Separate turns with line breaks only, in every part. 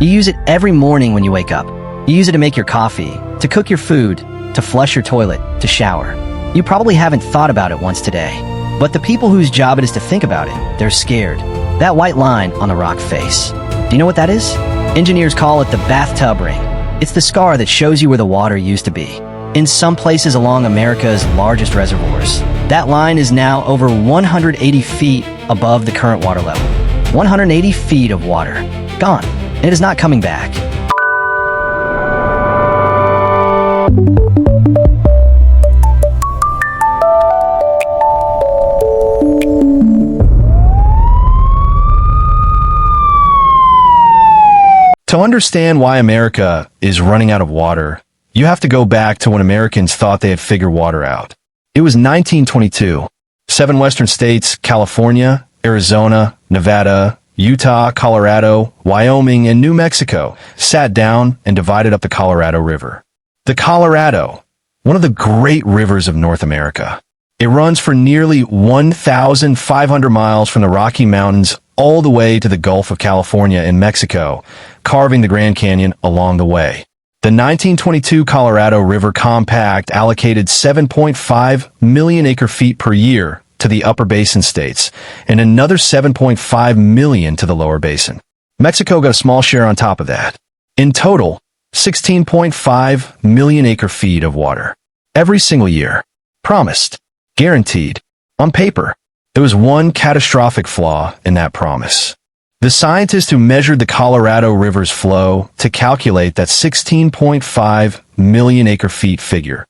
You use it every morning when you wake up. You use it to make your coffee, to cook your food, to flush your toilet, to shower. You probably haven't thought about it once today. But the people whose job it is to think about it, they're scared. That white line on the rock face. Do you know what that is? Engineers call it the bathtub ring. It's the scar that shows you where the water used to be. In some places along America's largest reservoirs, that line is now over 180 feet above the current water level. 180 feet of water. Gone. And it is not coming back.
To understand why America is running out of water, you have to go back to when Americans thought they had figured water out. It was 1922. 7 western states, California, Arizona, Nevada, Utah, Colorado, Wyoming, and New Mexico, sat down and divided up the Colorado River. The Colorado, one of the great rivers of North America. It runs for nearly 1,500 miles from the Rocky Mountains all the way to the Gulf of California in Mexico, carving the Grand Canyon along the way. The 1922 Colorado River Compact allocated 7.5 million acre-feet per year to the upper basin states, and another 7.5 million to the lower basin. Mexico got a small share on top of that. In total, 16.5 million acre-feet of water. Every single year. Promised. Guaranteed. On paper. There was one catastrophic flaw in that promise. The scientists who measured the Colorado River's flow to calculate that 16.5 million acre-feet figure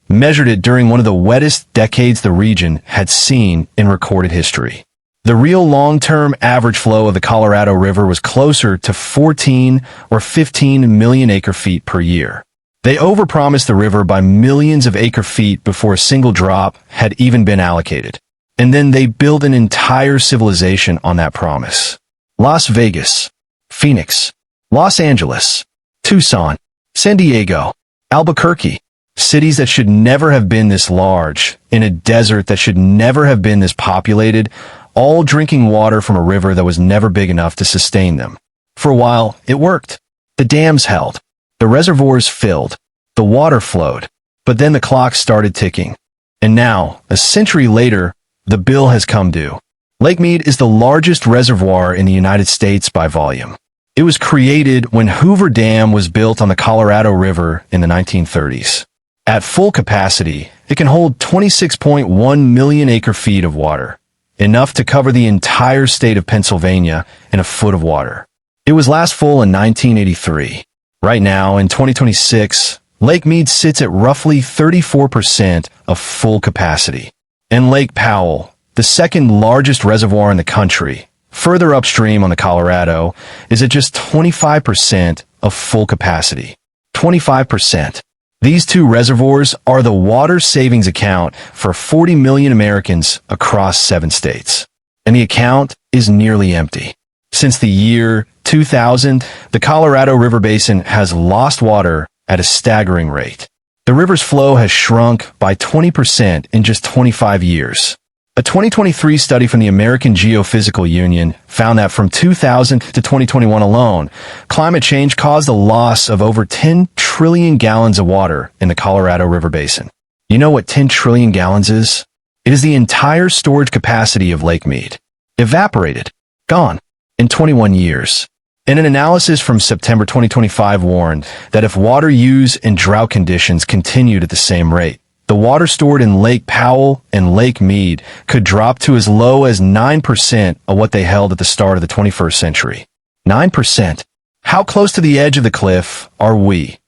measured it during one of the wettest decades the region had seen in recorded history. The real long-term average flow of the Colorado River was closer to 14 or 15 million acre-feet per year. They overpromised the river by millions of acre-feet before a single drop had even been allocated. And then they built an entire civilization on that promise. Las Vegas, Phoenix, Los Angeles, Tucson, San Diego, Albuquerque, cities that should never have been this large, in a desert that should never have been this populated, all drinking water from a river that was never big enough to sustain them. For a while, it worked. The dams held. The reservoirs filled. The water flowed. But then the clock started ticking. And now, a century later, the bill has come due. Lake Mead is the largest reservoir in the United States by volume. It was created when Hoover Dam was built on the Colorado River in the 1930s. At full capacity, it can hold 26.1 million acre-feet of water, enough to cover the entire state of Pennsylvania in a foot of water. It was last full in 1983. Right now, in 2026, Lake Mead sits at roughly 34% of full capacity. And Lake Powell, the second largest reservoir in the country, further upstream on the Colorado, is at just 25% of full capacity. 25%. These two reservoirs are the water savings account for 40 million Americans across 7 states. And the account is nearly empty. Since the year 2000, the Colorado River Basin has lost water at a staggering rate. The river's flow has shrunk by 20% in just 25 years. A 2023 study from the American Geophysical Union found that from 2000 to 2021 alone, climate change caused the loss of over 10 trillion gallons of water in the Colorado River Basin. You know what 10 trillion gallons is? It is the entire storage capacity of Lake Mead. Evaporated. Gone. In 21 years. And an analysis from September 2025 warned that if water use and drought conditions continued at the same rate, the water stored in Lake Powell and Lake Mead could drop to as low as 9% of what they held at the start of the 21st century. 9%. How close to the edge of the cliff are we?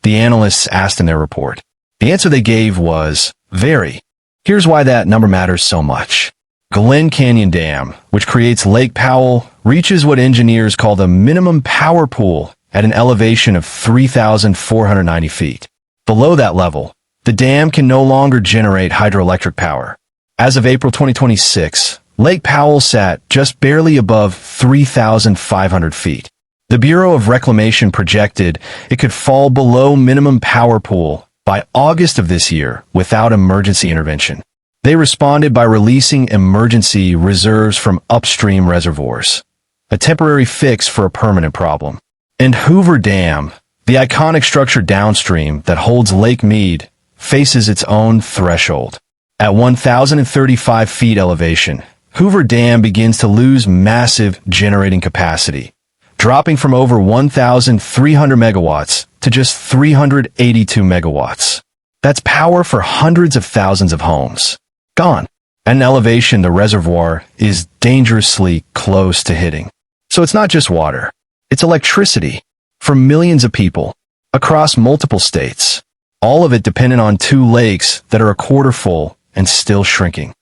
The analysts asked in their report. The answer they gave was, very. Here's why that number matters so much. Glen Canyon Dam, which creates Lake Powell, reaches what engineers call the minimum power pool at an elevation of 3,490 feet. Below that level, the dam can no longer generate hydroelectric power. As of April 2026, Lake Powell sat just barely above 3,500 feet. The Bureau of Reclamation projected it could fall below minimum power pool by August of this year without emergency intervention. They responded by releasing emergency reserves from upstream reservoirs, a temporary fix for a permanent problem. And Hoover Dam, the iconic structure downstream that holds Lake Mead, faces its own threshold. At 1,035 feet elevation, Hoover Dam begins to lose massive generating capacity, dropping from over 1,300 megawatts to just 382 megawatts. That's power for hundreds of thousands of homes. Gone. At an elevation, the reservoir is dangerously close to hitting. So it's not just water. It's electricity for millions of people across multiple states. All of it dependent on two lakes that are a quarter full and still shrinking.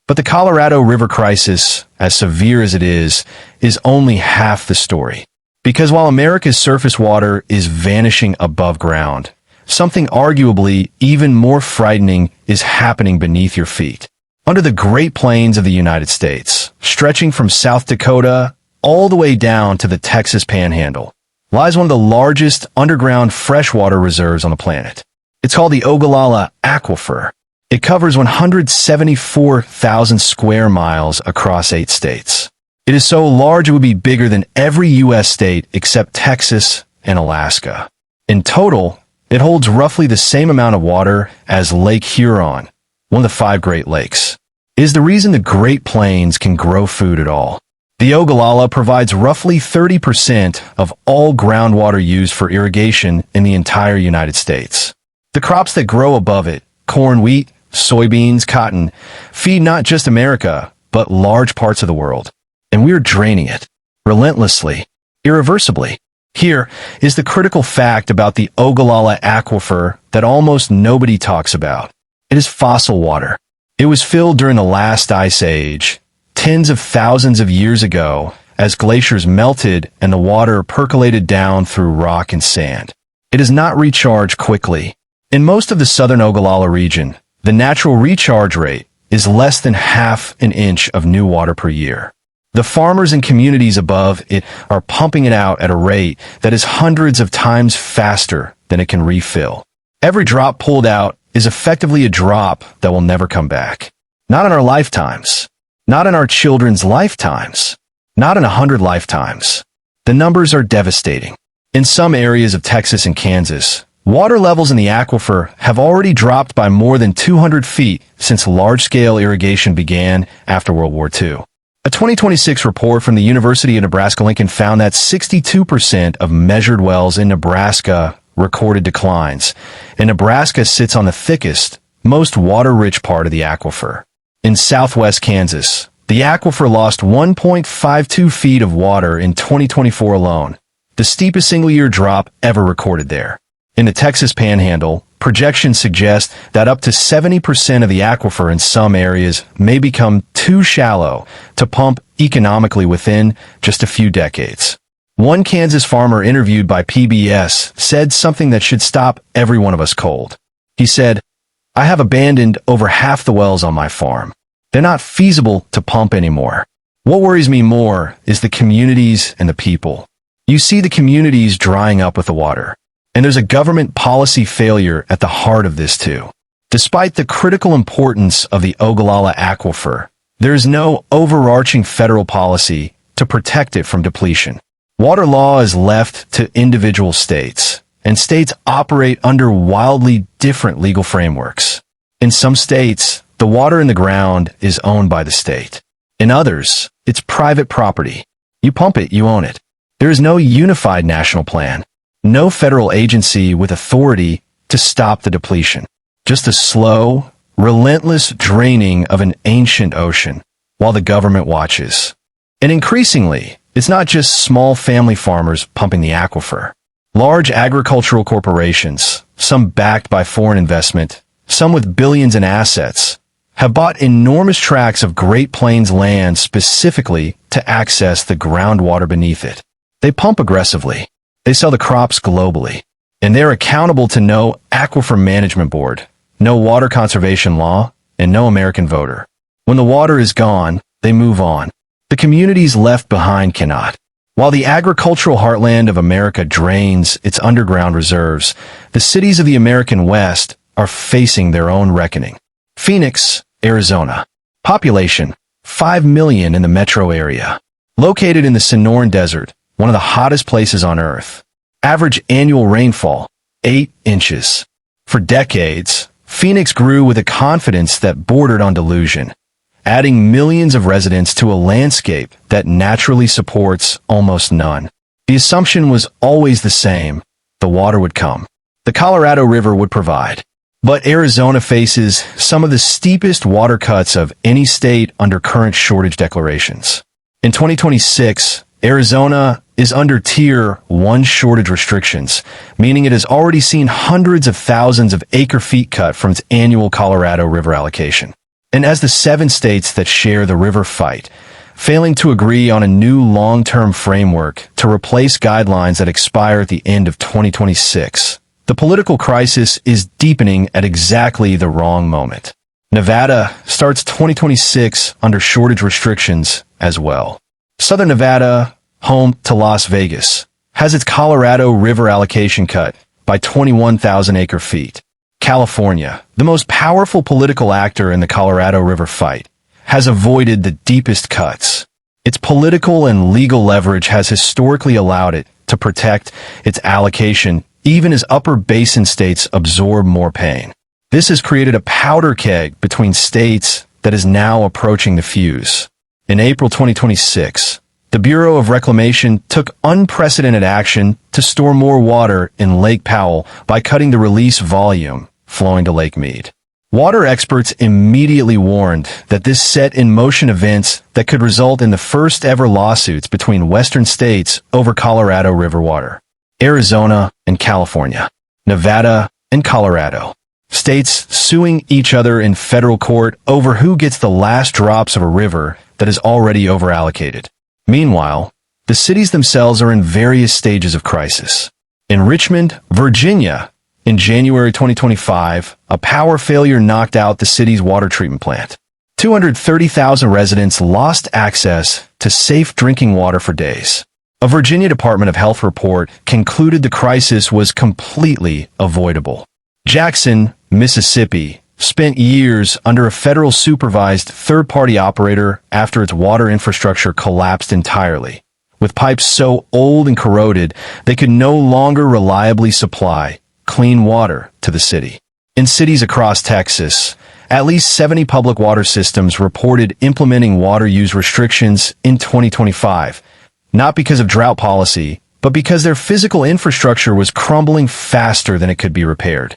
But the Colorado River crisis, as severe as it is only half the story. Because while America's surface water is vanishing above ground, something arguably even more frightening is happening beneath your feet. Under the Great Plains of the United States, stretching from South Dakota all the way down to the Texas Panhandle, lies one of the largest underground freshwater reserves on the planet. It's called the Ogallala Aquifer. It covers 174,000 square miles across 8 states. It is so large it would be bigger than every U.S. state except Texas and Alaska. In total, it holds roughly the same amount of water as Lake Huron, one of the 5 Great Lakes. It is the reason the Great Plains can grow food at all. The Ogallala provides roughly 30% of all groundwater used for irrigation in the entire United States. The crops that grow above it, corn, wheat, soybeans, cotton, feed not just America, but large parts of the world. And we are draining it, relentlessly, irreversibly. Here is the critical fact about the Ogallala Aquifer that almost nobody talks about. It is fossil water. It was filled during the last ice age, tens of thousands of years ago, as glaciers melted and the water percolated down through rock and sand. It does not recharge quickly. In most of the southern Ogallala region, the natural recharge rate is less than half an inch of new water per year. The farmers and communities above it are pumping it out at a rate that is hundreds of times faster than it can refill. Every drop pulled out is effectively a drop that will never come back. Not in our lifetimes. Not in our children's lifetimes. Not in 100 lifetimes. The numbers are devastating. In some areas of Texas and Kansas, water levels in the aquifer have already dropped by more than 200 feet since large-scale irrigation began after World War II. A 2026 report from the University of Nebraska-Lincoln found that 62% of measured wells in Nebraska recorded declines, and Nebraska sits on the thickest, most water-rich part of the aquifer. In southwest Kansas, the aquifer lost 1.52 feet of water in 2024 alone, the steepest single-year drop ever recorded there. In the Texas Panhandle, projections suggest that up to 70% of the aquifer in some areas may become too shallow to pump economically within just a few decades. One Kansas farmer interviewed by PBS said something that should stop every one of us cold. He said, "I have abandoned over half the wells on my farm. They're not feasible to pump anymore. What worries me more is the communities and the people. You see the communities drying up with the water. And there's a government policy failure at the heart of this too. Despite the critical importance of the Ogallala Aquifer, there is no overarching federal policy to protect it from depletion. Water law is left to individual states, and states operate under wildly different legal frameworks. In some states, the water in the ground is owned by the state. In others, it's private property. You pump it, you own it. There is no unified national plan. No federal agency with authority to stop the depletion. Just a slow, relentless draining of an ancient ocean while the government watches. And increasingly, it's not just small family farmers pumping the aquifer. Large agricultural corporations, some backed by foreign investment, some with billions in assets, have bought enormous tracts of Great Plains land specifically to access the groundwater beneath it. They pump aggressively. They sell the crops globally, and they're accountable to no aquifer management board, no water conservation law, and no American voter. When the water is gone, they move on. The communities left behind cannot. While the agricultural heartland of America drains its underground reserves, the cities of the American West are facing their own reckoning. Phoenix, Arizona. Population, 5 million in the metro area. Located in the Sonoran Desert, one of the hottest places on Earth, Average annual rainfall, 8 inches. For decades, Phoenix grew with a confidence that bordered on delusion, adding millions of residents to a landscape that naturally supports almost none. The assumption was always the same: the water would come. The Colorado River would provide. But Arizona faces some of the steepest water cuts of any state under current shortage declarations. In 2026, Arizona is under Tier 1 shortage restrictions, meaning it has already seen hundreds of thousands of acre-feet cut from its annual Colorado River allocation. And as the 7 states that share the river fight, failing to agree on a new long-term framework to replace guidelines that expire at the end of 2026, the political crisis is deepening at exactly the wrong moment. Nevada starts 2026 under shortage restrictions as well. Southern Nevada, home to Las Vegas, has its Colorado River allocation cut by 21,000 acre-feet. California, the most powerful political actor in the Colorado River fight, has avoided the deepest cuts. Its political and legal leverage has historically allowed it to protect its allocation even as upper basin states absorb more pain. This has created a powder keg between states that is now approaching the fuse. In April 2026, the Bureau of Reclamation took unprecedented action to store more water in Lake Powell by cutting the release volume flowing to Lake Mead. Water experts immediately warned that this set in motion events that could result in the first ever lawsuits between western states over Colorado River water. Arizona and California, Nevada and Colorado. States suing each other in federal court over who gets the last drops of a river that is already overallocated. Meanwhile, the cities themselves are in various stages of crisis. In Richmond, Virginia, in January 2025, a power failure knocked out the city's water treatment plant. 230,000 residents lost access to safe drinking water for days. A Virginia Department of Health report concluded the crisis was completely avoidable. Jackson, Mississippi, spent years under a federal supervised third-party operator after its water infrastructure collapsed entirely, with pipes so old and corroded they could no longer reliably supply clean water to the city. In cities across Texas, at least 70 public water systems reported implementing water use restrictions in 2025, not because of drought policy, but because their physical infrastructure was crumbling faster than it could be repaired.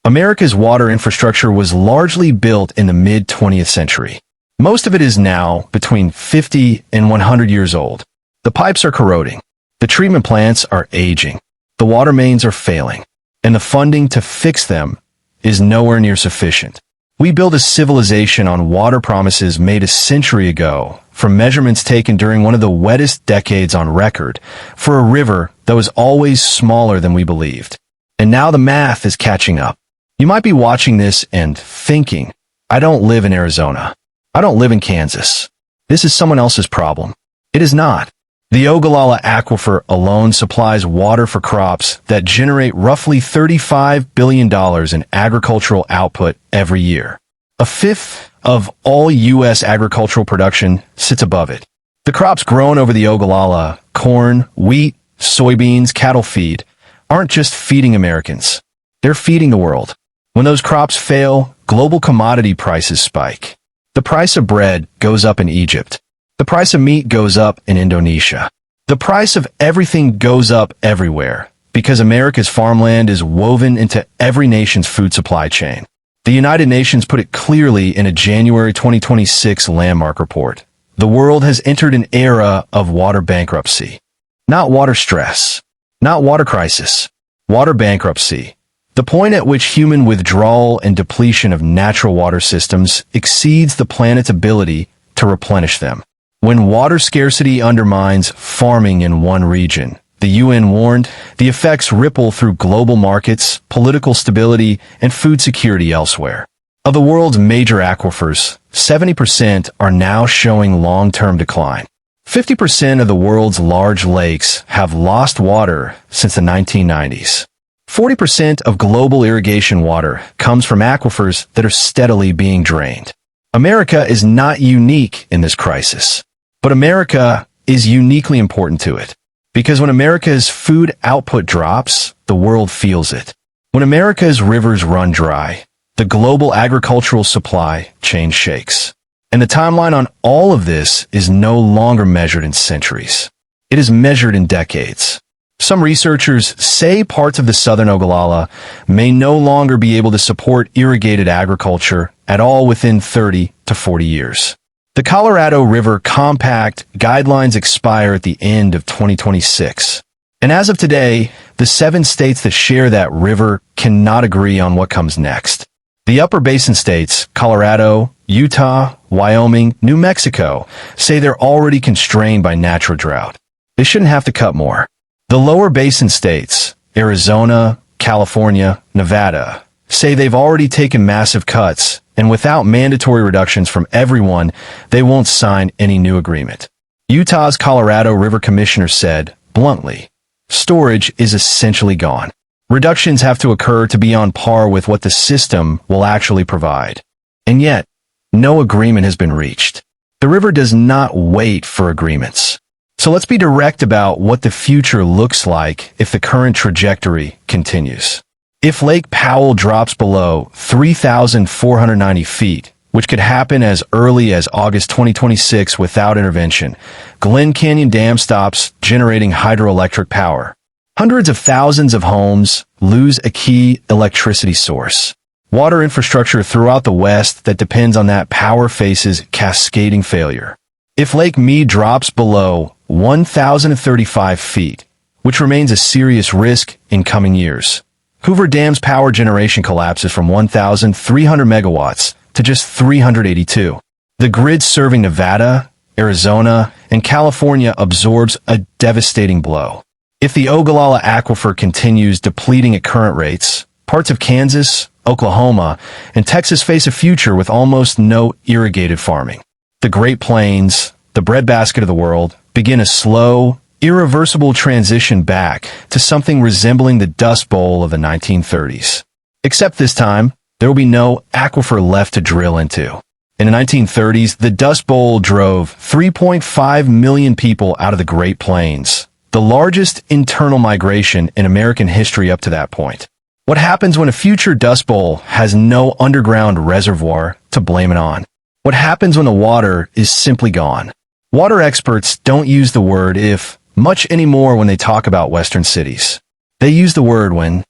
America's water infrastructure was largely built in the mid-20th century. Most of it is now between 50 and 100 years old. The pipes are corroding. The treatment plants are aging. The water mains are failing. And the funding to fix them is nowhere near sufficient. We build a civilization on water promises made a century ago, from measurements taken during one of the wettest decades on record, for a river that was always smaller than we believed. And now the math is catching up. You might be watching this and thinking, I don't live in Arizona. I don't live in Kansas. This is someone else's problem. It is not. The Ogallala Aquifer alone supplies water for crops that generate roughly $35 billion in agricultural output every year. A fifth of all U.S. agricultural production sits above it. The crops grown over the Ogallala, corn, wheat, soybeans, cattle feed, aren't just feeding Americans. They're feeding the world. When those crops fail, global commodity prices spike. The price of bread goes up in Egypt. The price of meat goes up in Indonesia. The price of everything goes up everywhere because America's farmland is woven into every nation's food supply chain. The United Nations put it clearly in a January 2026 landmark report. The world has entered an era of water bankruptcy. Not water stress. Not water crisis. Water bankruptcy. The point at which human withdrawal and depletion of natural water systems exceeds the planet's ability to replenish them. When water scarcity undermines farming in one region, the UN warned, the effects ripple through global markets, political stability, and food security elsewhere. Of the world's major aquifers, 70% are now showing long-term decline. 50% of the world's large lakes have lost water since the 1990s. 40% of global irrigation water comes from aquifers that are steadily being drained. America is not unique in this crisis. But America is uniquely important to it. Because when America's food output drops, the world feels it. When America's rivers run dry, the global agricultural supply chain shakes. And the timeline on all of this is no longer measured in centuries. It is measured in decades. Some researchers say parts of the southern Ogallala may no longer be able to support irrigated agriculture at all within 30 to 40 years. The Colorado River Compact guidelines expire at the end of 2026. And as of today, the 7 states that share that river cannot agree on what comes next. The upper basin states, Colorado, Utah, Wyoming, New Mexico, say they're already constrained by natural drought. They shouldn't have to cut more. The lower basin states, Arizona, California, Nevada, say they've already taken massive cuts, and without mandatory reductions from everyone, they won't sign any new agreement. Utah's Colorado River Commissioner said, bluntly, storage is essentially gone. Reductions have to occur to be on par with what the system will actually provide. And yet, no agreement has been reached. The river does not wait for agreements. So let's be direct about what the future looks like if the current trajectory continues. If Lake Powell drops below 3,490 feet, which could happen as early as August 2026 without intervention, Glen Canyon Dam stops generating hydroelectric power. Hundreds of thousands of homes lose a key electricity source. Water infrastructure throughout the West that depends on that power faces cascading failure. If Lake Mead drops below 1,035 feet, which remains a serious risk in coming years, Hoover Dam's power generation collapses from 1,300 megawatts to just 382. The grid serving Nevada, Arizona, and California absorbs a devastating blow. If the Ogallala Aquifer continues depleting at current rates, parts of Kansas, Oklahoma, and Texas face a future with almost no irrigated farming. The Great Plains, the breadbasket of the world, begin a slow, irreversible transition back to something resembling the Dust Bowl of the 1930s. Except this time, there will be no aquifer left to drill into. In the 1930s, the Dust Bowl drove 3.5 million people out of the Great Plains, the largest internal migration in American history up to that point. What happens when a future Dust Bowl has no underground reservoir to blame it on? What happens when the water is simply gone? Water experts don't use the word if much anymore when they talk about Western cities. They use the word when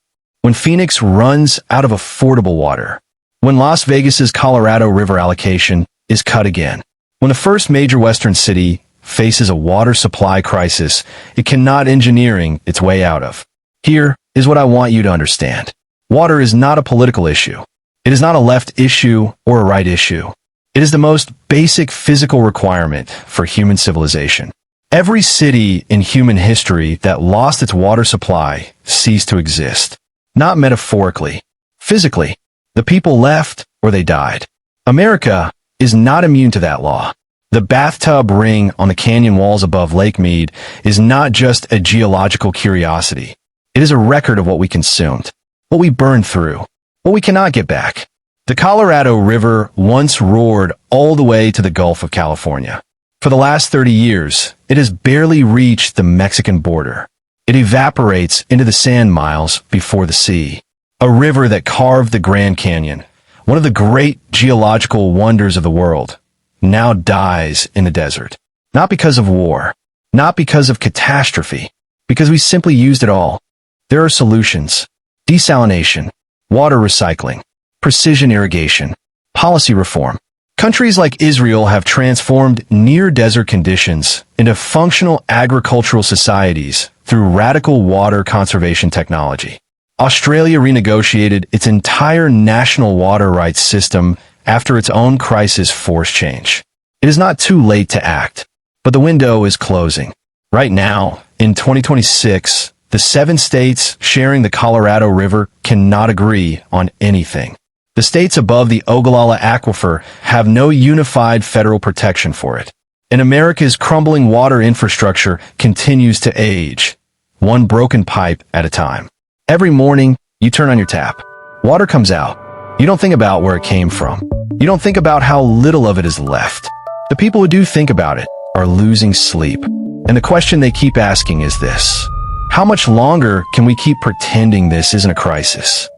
Phoenix runs out of affordable water, when Las Vegas's Colorado River allocation is cut again, when the first major Western city faces a water supply crisis it cannot engineering its way out of. Here is what I want you to understand. Water is not a political issue. It is not a left issue or a right issue. It is the most basic physical requirement for human civilization. Every city in human history that lost its water supply ceased to exist. Not metaphorically, physically. The people left or they died. America is not immune to that law. The bathtub ring on the canyon walls above Lake Mead is not just a geological curiosity. It is a record of what we consumed, what we burned through, what we cannot get back. The Colorado River once roared all the way to the Gulf of California. For the last 30 years, it has barely reached the Mexican border. It evaporates into the sand miles before the sea. A river that carved the Grand Canyon, one of the great geological wonders of the world, now dies in the desert. Not because of war, not because of catastrophe, because we simply used it all. There are solutions: desalination, water recycling, precision irrigation, policy reform. Countries like Israel have transformed near-desert conditions into functional agricultural societies through radical water conservation technology. Australia renegotiated its entire national water rights system after its own crisis forced change. It is not too late to act, but the window is closing. Right now, in 2026, the 7 states sharing the Colorado River cannot agree on anything. The states above the Ogallala Aquifer have no unified federal protection for it. And America's crumbling water infrastructure continues to age, one broken pipe at a time. Every morning, you turn on your tap. Water comes out. You don't think about where it came from. You don't think about how little of it is left. The people who do think about it are losing sleep. And the question they keep asking is this: how much longer can we keep pretending this isn't a crisis?